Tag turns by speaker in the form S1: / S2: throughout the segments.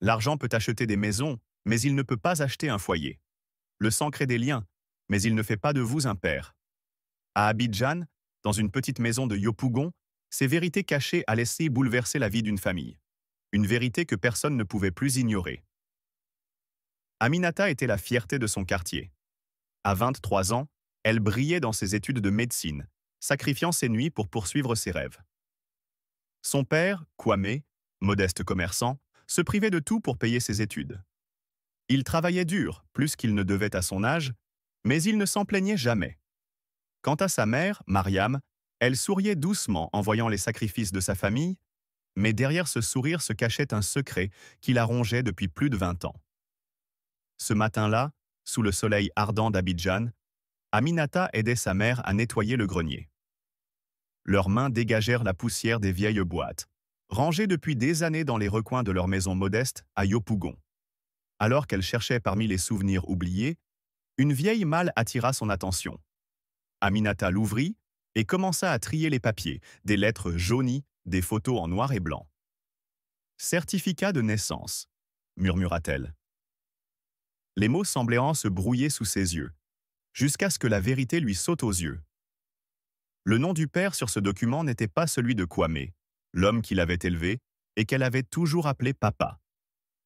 S1: L'argent peut acheter des maisons, mais il ne peut pas acheter un foyer. Le sang crée des liens, mais il ne fait pas de vous un père. À Abidjan, dans une petite maison de Yopougon, ces vérités cachées allaient laissé bouleverser la vie d'une famille. Une vérité que personne ne pouvait plus ignorer. Aminata était la fierté de son quartier. À 23 ans, elle brillait dans ses études de médecine, sacrifiant ses nuits pour poursuivre ses rêves. Son père, Kwame, modeste commerçant, se privait de tout pour payer ses études. Il travaillait dur, plus qu'il ne devait à son âge, mais il ne s'en plaignait jamais. Quant à sa mère, Mariam, elle souriait doucement en voyant les sacrifices de sa famille, mais derrière ce sourire se cachait un secret qui la rongeait depuis plus de 20 ans. Ce matin-là, sous le soleil ardent d'Abidjan, Aminata aidait sa mère à nettoyer le grenier. Leurs mains dégagèrent la poussière des vieilles boîtes, rangées depuis des années dans les recoins de leur maison modeste à Yopougon. Alors qu'elle cherchait parmi les souvenirs oubliés, une vieille malle attira son attention. Aminata l'ouvrit et commença à trier les papiers, des lettres jaunies, des photos en noir et blanc. « Certificat de naissance », murmura-t-elle. Les mots semblaient se brouiller sous ses yeux, jusqu'à ce que la vérité lui saute aux yeux. Le nom du père sur ce document n'était pas celui de Kwame, l'homme qui l'avait élevé et qu'elle avait toujours appelé papa.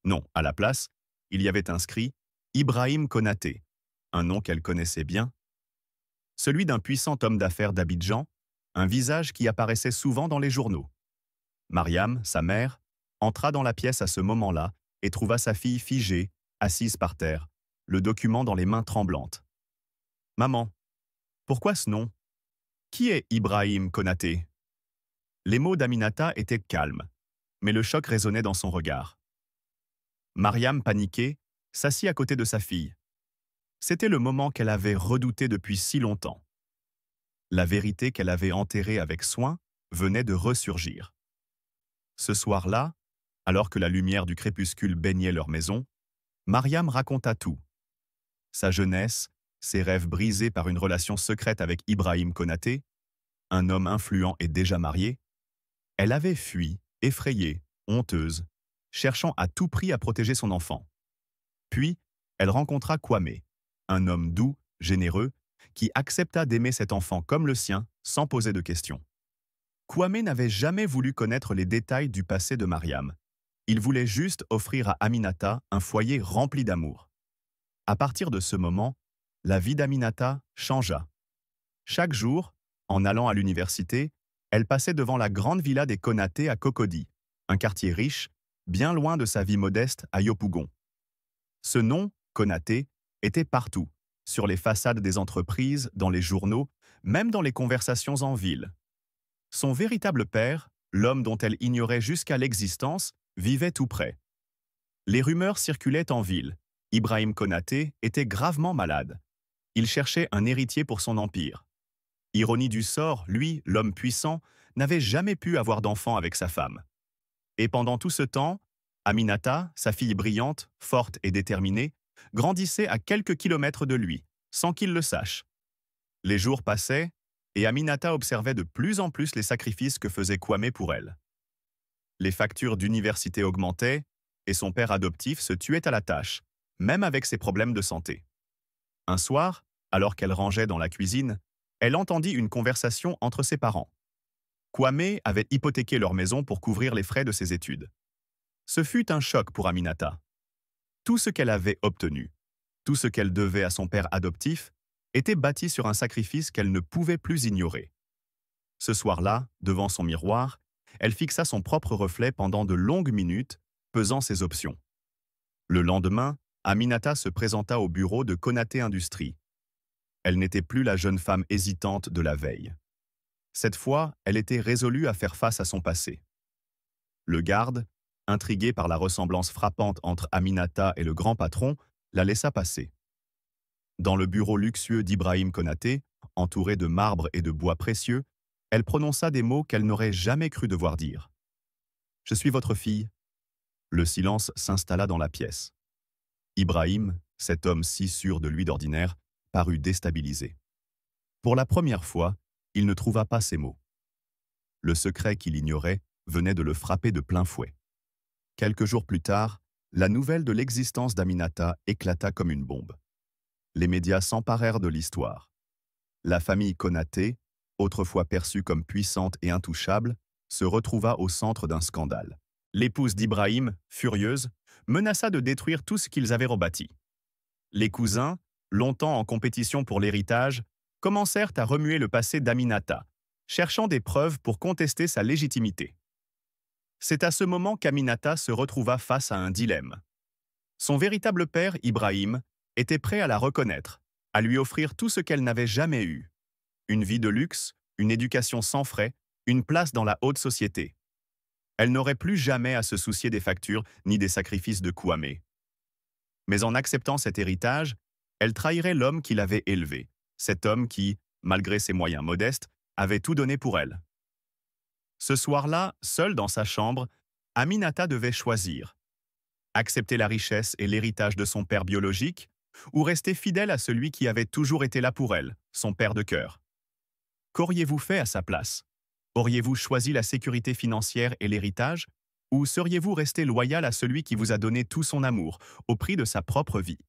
S1: Non, à la place, il y avait inscrit Ibrahim Konaté, un nom qu'elle connaissait bien. Celui d'un puissant homme d'affaires d'Abidjan, un visage qui apparaissait souvent dans les journaux. Mariam, sa mère, entra dans la pièce à ce moment-là et trouva sa fille figée, assise par terre, le document dans les mains tremblantes. « Maman, pourquoi ce nom? Qui est Ibrahim Konaté ?» Les mots d'Aminata étaient calmes, mais le choc résonnait dans son regard. Mariam, paniquée, s'assit à côté de sa fille. C'était le moment qu'elle avait redouté depuis si longtemps. La vérité qu'elle avait enterrée avec soin venait de ressurgir. Ce soir-là, alors que la lumière du crépuscule baignait leur maison, Mariam raconta tout. Sa jeunesse, ses rêves brisés par une relation secrète avec Ibrahim Konaté, un homme influent et déjà marié. Elle avait fui, effrayée, honteuse, cherchant à tout prix à protéger son enfant. Puis, elle rencontra Kwame, un homme doux, généreux, qui accepta d'aimer cet enfant comme le sien, sans poser de questions. Kwame n'avait jamais voulu connaître les détails du passé de Mariam. Il voulait juste offrir à Aminata un foyer rempli d'amour. À partir de ce moment, la vie d'Aminata changea. Chaque jour, en allant à l'université, elle passait devant la grande villa des Konaté à Cocody, un quartier riche, bien loin de sa vie modeste à Yopougon. Ce nom, Konaté, était partout, sur les façades des entreprises, dans les journaux, même dans les conversations en ville. Son véritable père, l'homme dont elle ignorait jusqu'à l'existence, vivait tout près. Les rumeurs circulaient en ville. Ibrahim Konaté était gravement malade. Il cherchait un héritier pour son empire. Ironie du sort, lui, l'homme puissant, n'avait jamais pu avoir d'enfant avec sa femme. Et pendant tout ce temps, Aminata, sa fille brillante, forte et déterminée, grandissait à quelques kilomètres de lui, sans qu'il le sache. Les jours passaient, et Aminata observait de plus en plus les sacrifices que faisait Kwame pour elle. Les factures d'université augmentaient, et son père adoptif se tuait à la tâche, même avec ses problèmes de santé. Un soir, alors qu'elle rangeait dans la cuisine, elle entendit une conversation entre ses parents. Kwame avait hypothéqué leur maison pour couvrir les frais de ses études. Ce fut un choc pour Aminata. Tout ce qu'elle avait obtenu, tout ce qu'elle devait à son père adoptif, était bâti sur un sacrifice qu'elle ne pouvait plus ignorer. Ce soir-là, devant son miroir, elle fixa son propre reflet pendant de longues minutes, pesant ses options. Le lendemain, Aminata se présenta au bureau de Konaté Industries. Elle n'était plus la jeune femme hésitante de la veille. Cette fois, elle était résolue à faire face à son passé. Le garde, intrigué par la ressemblance frappante entre Aminata et le grand patron, la laissa passer. Dans le bureau luxueux d'Ibrahim Konaté, entouré de marbre et de bois précieux, elle prononça des mots qu'elle n'aurait jamais cru devoir dire. « Je suis votre fille. » Le silence s'installa dans la pièce. Ibrahim, cet homme si sûr de lui d'ordinaire, parut déstabilisé. Pour la première fois, il ne trouva pas ces mots. Le secret qu'il ignorait venait de le frapper de plein fouet. Quelques jours plus tard, La nouvelle de l'existence d'Aminata éclata comme une bombe. Les médias s'emparèrent de l'histoire. La famille Konaté, autrefois perçue comme puissante et intouchable, se retrouva au centre d'un scandale. L'épouse d'Ibrahim, furieuse, menaça de détruire tout ce qu'ils avaient rebâti. Les cousins, longtemps en compétition pour l'héritage, commencèrent à remuer le passé d'Aminata, cherchant des preuves pour contester sa légitimité. C'est à ce moment qu'Aminata se retrouva face à un dilemme. Son véritable père, Ibrahim, était prêt à la reconnaître, à lui offrir tout ce qu'elle n'avait jamais eu. Une vie de luxe, une éducation sans frais, une place dans la haute société. Elle n'aurait plus jamais à se soucier des factures ni des sacrifices de Kouamé. Mais en acceptant cet héritage, elle trahirait l'homme qui l'avait élevée, cet homme qui, malgré ses moyens modestes, avait tout donné pour elle. Ce soir-là, seule dans sa chambre, Aminata devait choisir. Accepter la richesse et l'héritage de son père biologique, ou rester fidèle à celui qui avait toujours été là pour elle, son père de cœur. Qu'auriez-vous fait à sa place? Auriez-vous choisi la sécurité financière et l'héritage? Ou seriez-vous resté loyal à celui qui vous a donné tout son amour, au prix de sa propre vie?